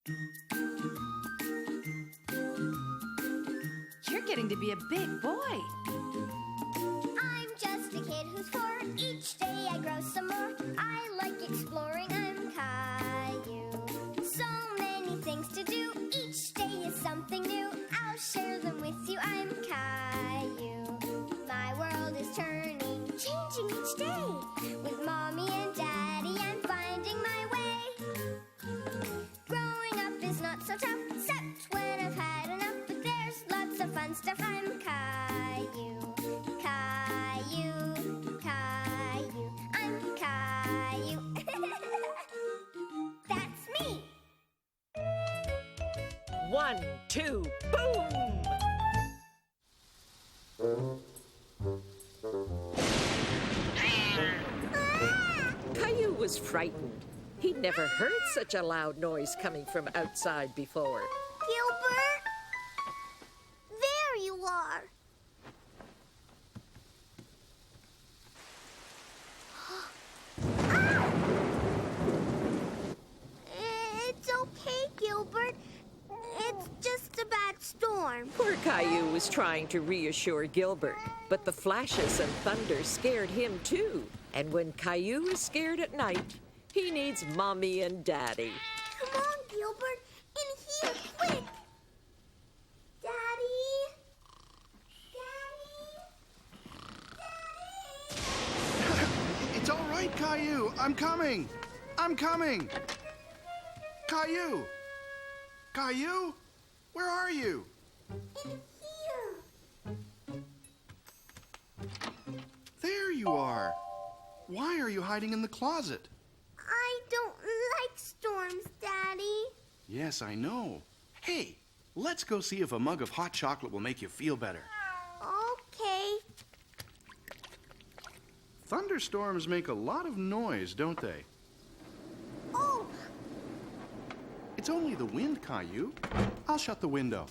You're getting to be a big boy. I'm just a kid who's 4. Each day I grow some more. I like exploring. I'm Caillou. So many things to do. Each day is something new. I'll share them with you. I'm Caillou. My world is turning, changing each day. With Mommy and Daddy, I'm finding my way. Growing up is not so tough, except when I've had enough. But there's lots of fun stuff. I'm Caillou. Caillou, Caillou, I'm Caillou. That's me. 1, 2, boom! Caillou was frightened. He'd never heard such a loud noise coming from outside before. Gilbert? There you are. Ah! It's okay, Gilbert. It's just a bad storm. Poor Caillou was trying to reassure Gilbert, but the flashes and thunder scared him too. And when Caillou is scared at night, he needs Mommy and Daddy. Come on, Gilbert. In here, quick. Daddy? Daddy? Daddy? It's all right, Caillou. I'm coming. I'm coming. Caillou. Caillou? Where are you? In here. There you are. Why are you hiding in the closet? I don't like storms, Daddy. Yes, I know. Hey, let's go see if a mug of hot chocolate will make you feel better. Okay. Thunderstorms make a lot of noise, don't they? Oh, It's only the wind, Caillou. I'll shut the window.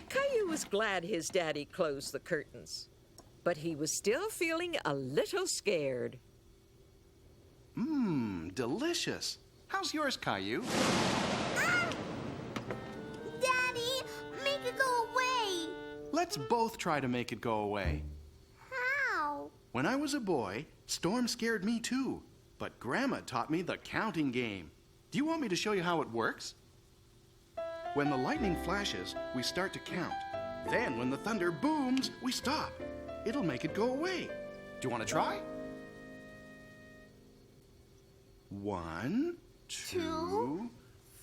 Caillou was glad his daddy closed the curtains, but he was still feeling a little scared. Delicious. How's yours, Caillou? Daddy, make it go away. Let's both try to make it go away. How? When I was a boy, storms scared me too. But Grandma taught me the counting game. Do you want me to show you how it works? When the lightning flashes, we start to count. Then when the thunder booms, we stop. It'll make it go away. Do you want to try? 1, 2,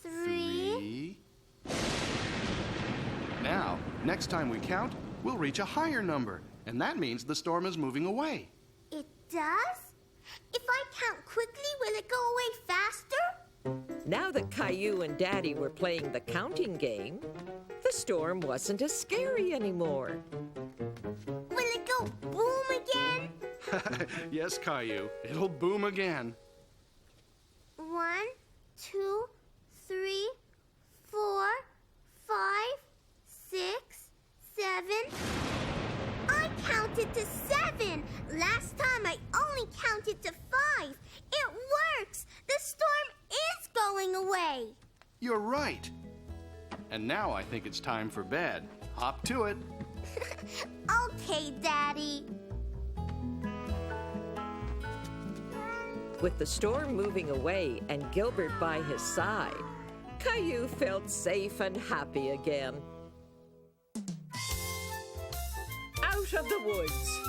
3. Now, next time we count, we'll reach a higher number. And that means the storm is moving away. It does? If I count quickly, will it go away faster? Now that Caillou and Daddy were playing the counting game, the storm wasn't as scary anymore. Will it go boom again? Yes, Caillou. It'll boom again. 1, 2, 3, 4, 5, 6, 7. I counted to 7. Last time I only counted to 5. It works. The storm is going away. You're right. And now I think it's time for bed. Hop to it. Okay, Daddy. With the storm moving away and Gilbert by his side, Caillou felt safe and happy again. Out of the woods.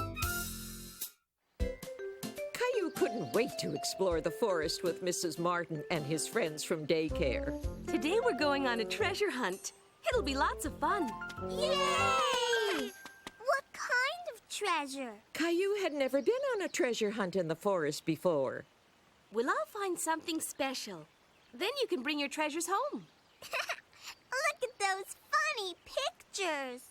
Caillou couldn't wait to explore the forest with Mrs. Martin and his friends from daycare. Today we're going on a treasure hunt. It'll be lots of fun. Yay! What kind of treasure? Caillou had never been on a treasure hunt in the forest before. We'll all find something special. Then you can bring your treasures home. Look at those funny pictures.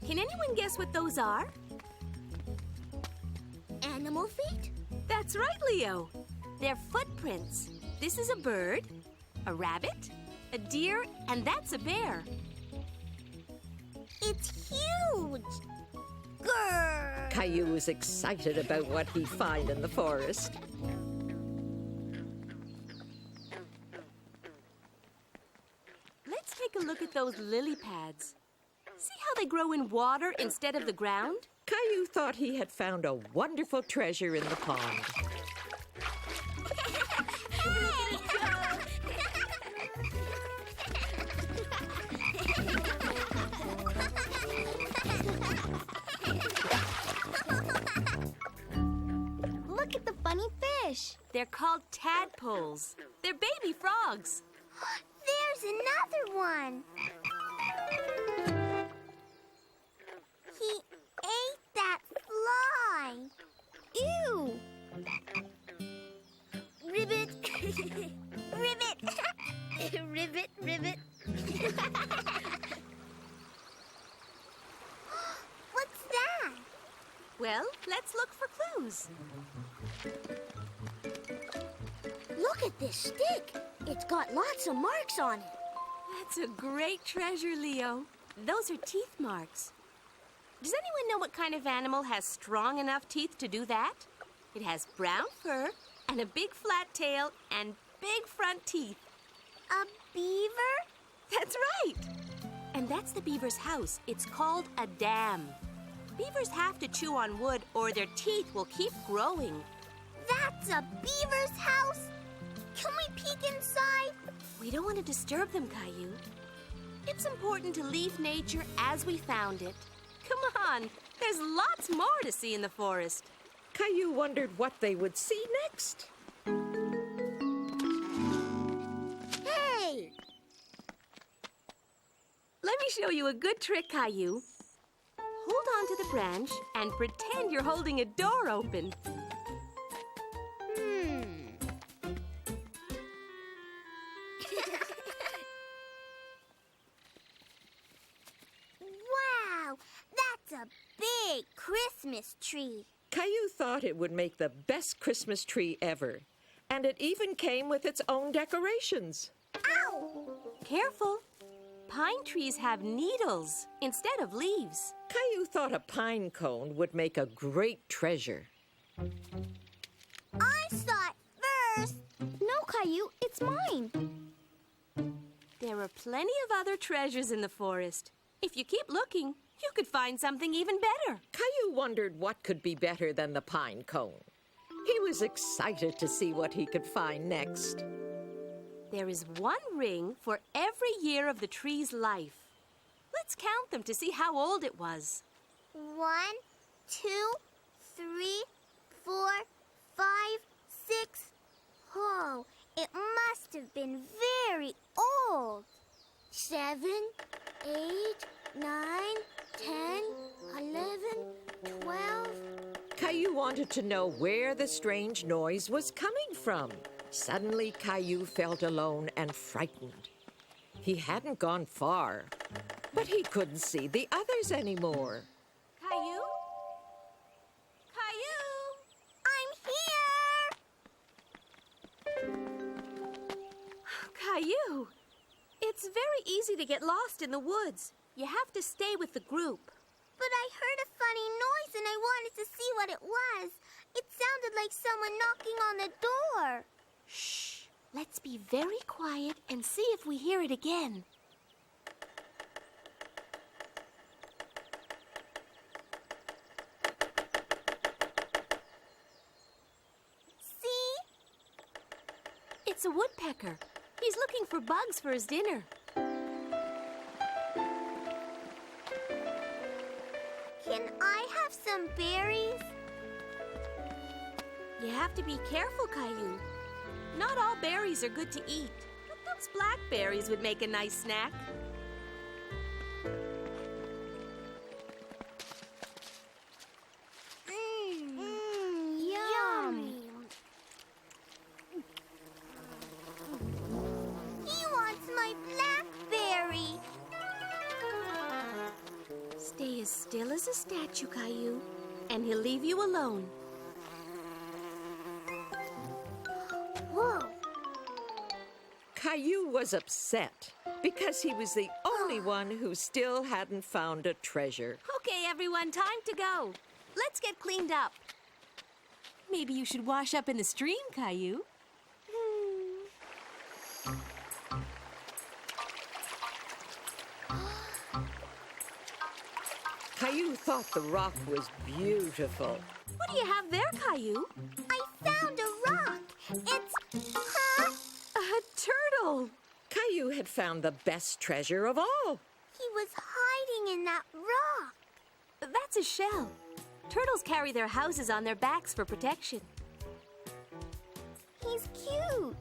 Can anyone guess what those are? Animal feet? That's right, Leo. They're footprints. This is a bird, a rabbit, a deer, and that's a bear. It's huge. Grrr. Caillou was excited about what he'd find in the forest. look at those lily pads. See how they grow in water instead of the ground? Caillou thought he had found a wonderful treasure in the pond. Look at the funny fish. They're called tadpoles. They're baby frogs. There's another one. He ate that fly. Ew. Ribbit. Ribbit. Ribbit, ribbit. What's that? Well, let's look for clues. Look at this stick. It's got lots of marks on it. That's a great treasure, Leo. Those are teeth marks. Does anyone know what kind of animal has strong enough teeth to do that? It has brown fur and a big flat tail and big front teeth. A beaver? That's right. And that's the beaver's house. It's called a dam. Beavers have to chew on wood or their teeth will keep growing. That's a beaver's house? Can we peek inside? We don't want to disturb them, Caillou. It's important to leave nature as we found it. Come on, there's lots more to see in the forest. Caillou wondered what they would see next. Hey! Let me show you a good trick, Caillou. Hold on to the branch and pretend you're holding a door open. Wow, that's a big Christmas tree. Caillou thought it would make the best Christmas tree ever. And it even came with its own decorations. Ow! Careful. Pine trees have needles instead of leaves. Caillou thought a pine cone would make a great treasure. I saw it first. No, Caillou, it's mine. There are plenty of other treasures in the forest. If you keep looking, you could find something even better. Caillou wondered what could be better than the pine cone. He was excited to see what he could find next. There is one ring for every year of the tree's life. Let's count them to see how old it was. 1, 2, 3, 4, 5, 6. Oh, it must have been very old. 7, 8, 9, 10, 11, 12. Caillou wanted to know where the strange noise was coming from. Suddenly, Caillou felt alone and frightened. He hadn't gone far, but he couldn't see the others anymore. Caillou? Caillou! I'm here! Caillou! It's very easy to get lost in the woods. You have to stay with the group. But I heard a funny noise and I wanted to see what it was. It sounded like someone knocking on the door. Shh! Let's be very quiet and see if we hear it again. See? It's a woodpecker. He's looking for bugs for his dinner. Can I have some berries? You have to be careful, Caillou. Not all berries are good to eat. But those blackberries would make a nice snack. Yummy. He wants my blackberry. Stay as still as a statue, Caillou, and he'll leave you alone. Whoa. Caillou was upset because he was the only one who still hadn't found a treasure. Okay, everyone, time to go. Let's get cleaned up. Maybe you should wash up in the stream, Caillou. Caillou thought the rock was beautiful. What do you have there, Caillou? I found a rock. It's, huh? A turtle. Caillou had found the best treasure of all. He was hiding in that rock. That's a shell. Turtles carry their houses on their backs for protection. He's cute.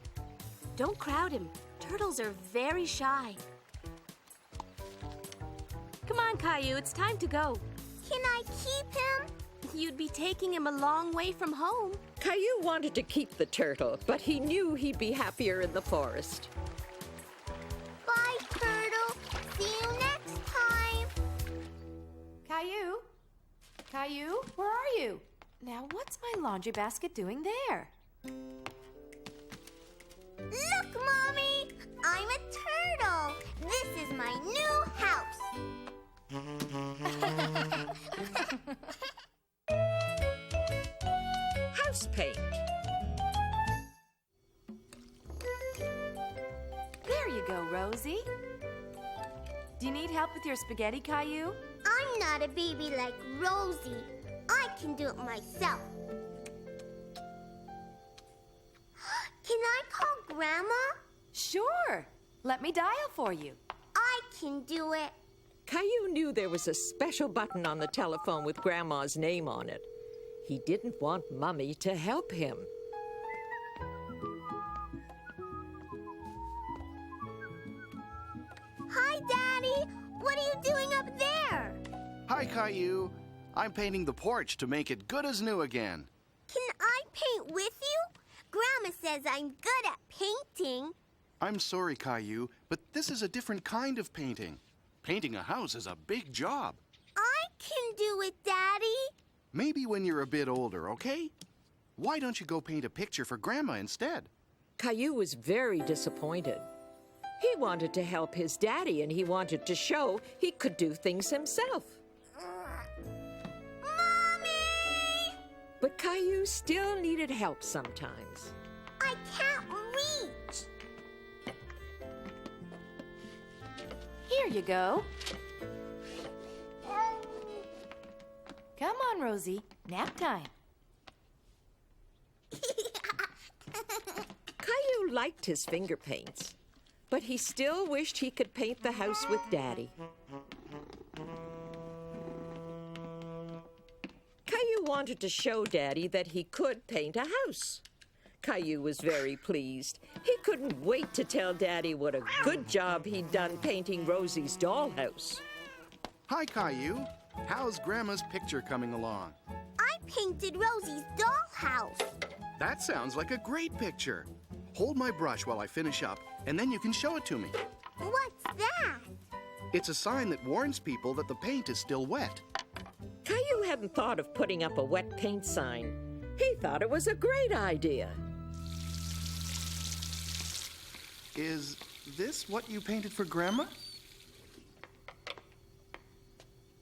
Don't crowd him. Turtles are very shy. Come on, Caillou, it's time to go. Can I keep him? You'd be taking him a long way from home. Caillou wanted to keep the turtle, but he knew he'd be happier in the forest. Bye, Turtle. See you next time. Caillou? Caillou, where are you? Now, what's my laundry basket doing there? Look, Mommy! I'm a turtle. This is my new house. House paint. There you go, Rosie. Do you need help with your spaghetti, Caillou? I'm not a baby like Rosie. I can do it myself. Can I call Grandma? Sure. Let me dial for you. I can do it. Caillou knew there was a special button on the telephone with Grandma's name on it. He didn't want Mummy to help him. Hi, Daddy. What are you doing up there? Hi, Caillou. I'm painting the porch to make it good as new again. Can I paint with you? Grandma says I'm good at painting. I'm sorry, Caillou, but this is a different kind of painting. Painting a house is a big job. I can do it, Daddy. Maybe when you're a bit older, okay? Why don't you go paint a picture for Grandma instead? Caillou was very disappointed. He wanted to help his daddy, and he wanted to show he could do things himself. Mommy! But Caillou still needed help sometimes. I can't reach. Here you go. Come on, Rosie. Nap time. Caillou liked his finger paints, but he still wished he could paint the house with Daddy. Caillou wanted to show Daddy that he could paint a house. Caillou was very pleased. He couldn't wait to tell Daddy what a good job he'd done painting Rosie's dollhouse. Hi, Caillou. How's Grandma's picture coming along? I painted Rosie's dollhouse. That sounds like a great picture. Hold my brush while I finish up, and then you can show it to me. What's that? It's a sign that warns people that the paint is still wet. Caillou hadn't thought of putting up a wet paint sign. He thought it was a great idea. Is this what you painted for Grandma?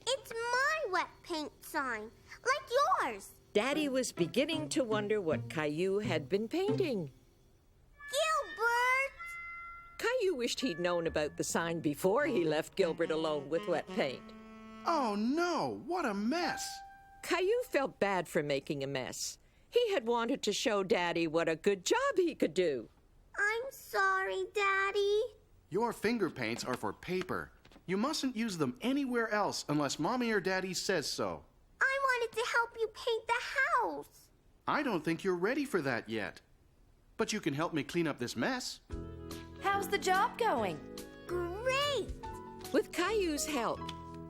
It's my wet paint sign, like yours. Daddy was beginning to wonder what Caillou had been painting. Gilbert! Caillou wished he'd known about the sign before he left Gilbert alone with wet paint. Oh no, what a mess! Caillou felt bad for making a mess. He had wanted to show Daddy what a good job he could do. I'm sorry, Daddy. Your finger paints are for paper. You mustn't use them anywhere else unless Mommy or Daddy says so. I wanted to help you paint the house. I don't think you're ready for that yet. But you can help me clean up this mess. How's the job going? Great! With Caillou's help,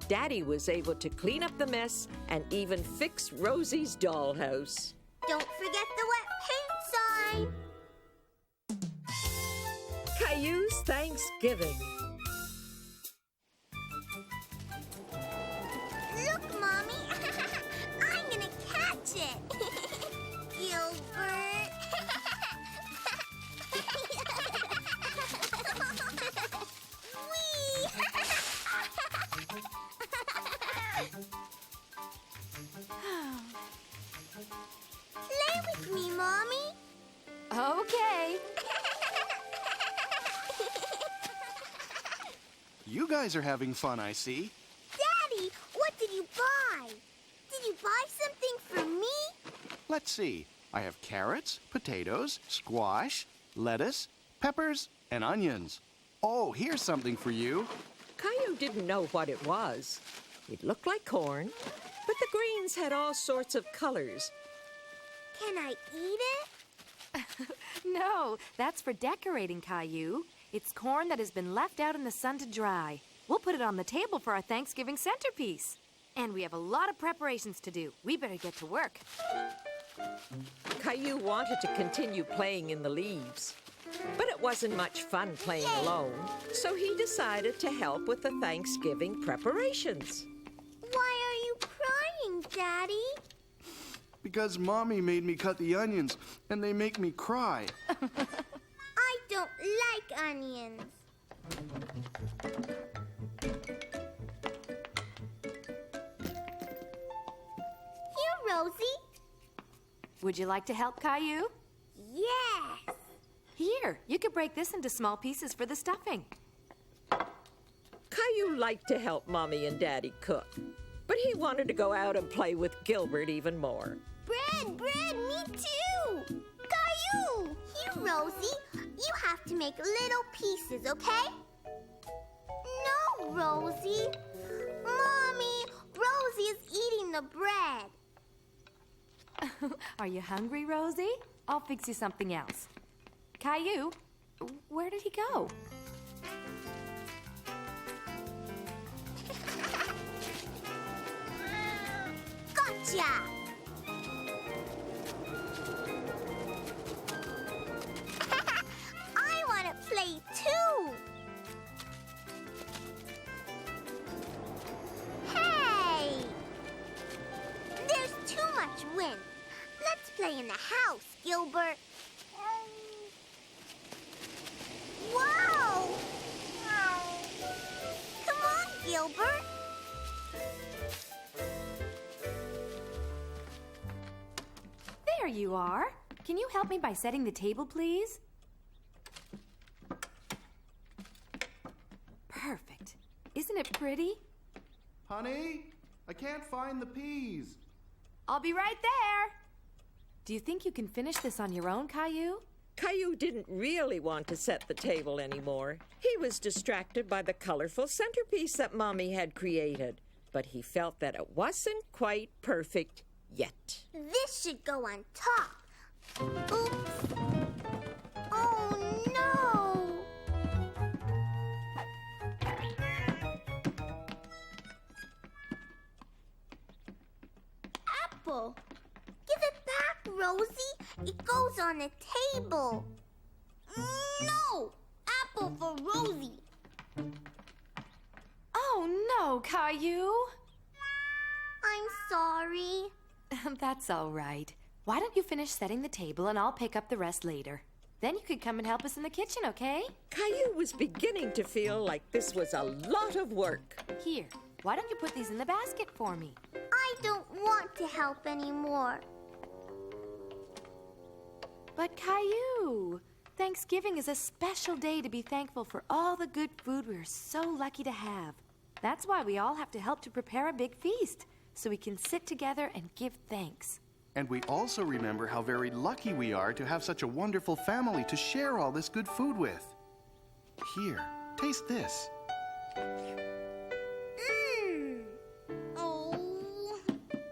Daddy was able to clean up the mess and even fix Rosie's dollhouse. Don't forget the wet paint sign. Caillou's Thanksgiving. Look, Mommy. I'm gonna catch it. Gilbert. Whee! Play with me, Mommy. Okay. You guys are having fun, I see. Daddy, what did you buy? buy something for me? Let's see. I have carrots, potatoes, squash, lettuce, peppers, and onions. Oh, here's something for you. Caillou didn't know what it was. It looked like corn, but the greens had all sorts of colors. Can I eat it? No, that's for decorating, Caillou. It's corn that has been left out in the sun to dry. We'll put it on the table for our Thanksgiving centerpiece. And we have a lot of preparations to do. We better get to work. Caillou wanted to continue playing in the leaves, but it wasn't much fun playing alone, so he decided to help with the Thanksgiving preparations. Why are you crying, Daddy? Because Mommy made me cut the onions, and they make me cry. I don't like onions. Here, Rosie. Would you like to help, Caillou? Yes. Here, you could break this into small pieces for the stuffing. Caillou liked to help Mommy and Daddy cook, but he wanted to go out and play with Gilbert even more. Bread, me too. Caillou. Here, Rosie. You have to make little pieces, okay? No, Rosie. Mommy, Rosie is eating the bread. Are you hungry, Rosie? I'll fix you something else. Caillou, where did he go? Gotcha! I want to play too! Hey! There's too much wind. Let's play in the house, Gilbert. Whoa! Come on, Gilbert. There you are. Can you help me by setting the table, please? Perfect. Isn't it pretty? Honey, I can't find the peas. I'll be right there. Do you think you can finish this on your own, Caillou? Caillou didn't really want to set the table anymore. He was distracted by the colorful centerpiece that Mommy had created, but he felt that it wasn't quite perfect yet. This should go on top. Oops. Oh, no. Apple. Give it back, Rosie. It goes on the table. No! Apple for Rosie. Oh, no, Caillou. I'm sorry. That's all right. Why don't you finish setting the table and I'll pick up the rest later. Then you could come and help us in the kitchen, okay? Caillou was beginning to feel like this was a lot of work. Here, why don't you put these in the basket for me? I don't want to help anymore. But Caillou, Thanksgiving is a special day to be thankful for all the good food we're so lucky to have. That's why we all have to help to prepare a big feast, so we can sit together and give thanks. And we also remember how very lucky we are to have such a wonderful family to share all this good food with. Here, taste this. Oh.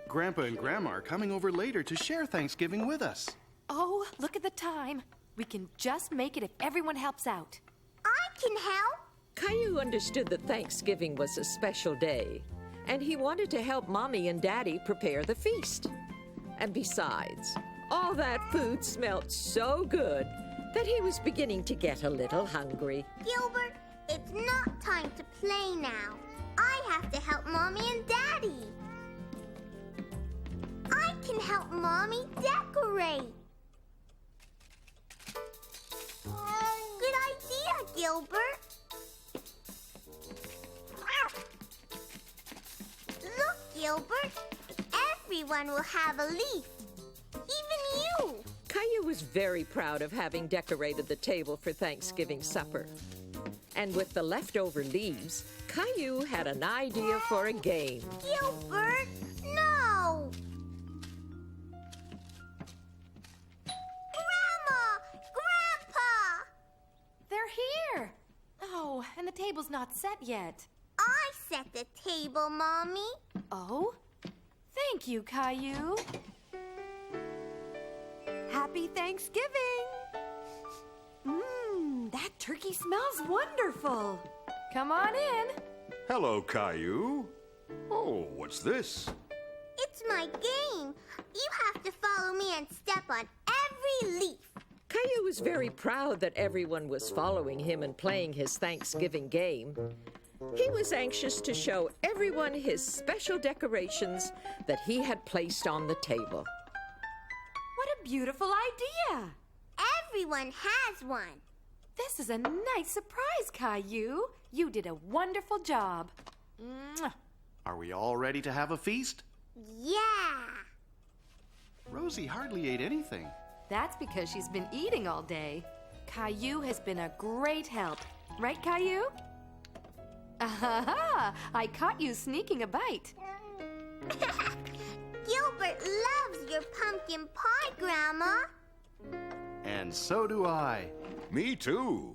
Grandpa and Grandma are coming over later to share Thanksgiving with us. Oh, look at the time. We can just make it if everyone helps out. I can help. Caillou understood that Thanksgiving was a special day, and he wanted to help Mommy and Daddy prepare the feast. And besides, all that food smelled so good that he was beginning to get a little hungry. Gilbert, it's not time to play now. I have to help Mommy and Daddy. I can help Mommy decorate. Good idea, Gilbert. Look, Gilbert. Everyone will have a leaf. Even you. Caillou was very proud of having decorated the table for Thanksgiving supper. And with the leftover leaves, Caillou had an idea for a game. Gilbert, no. table's not set yet. I set the table, Mommy. Oh? Thank you, Caillou. Happy Thanksgiving! That turkey smells wonderful. Come on in. Hello, Caillou. Oh, what's this? It's my game. You have to follow me and step on every leaf. Caillou was very proud that everyone was following him and playing his Thanksgiving game. He was anxious to show everyone his special decorations that he had placed on the table. What a beautiful idea. Everyone has one. This is a nice surprise, Caillou. You did a wonderful job. Mwah. Are we all ready to have a feast? Yeah. Rosie hardly ate anything. That's because she's been eating all day. Caillou has been a great help. Right, Caillou? Aha! I caught you sneaking a bite. Gilbert loves your pumpkin pie, Grandma. And so do I. Me too.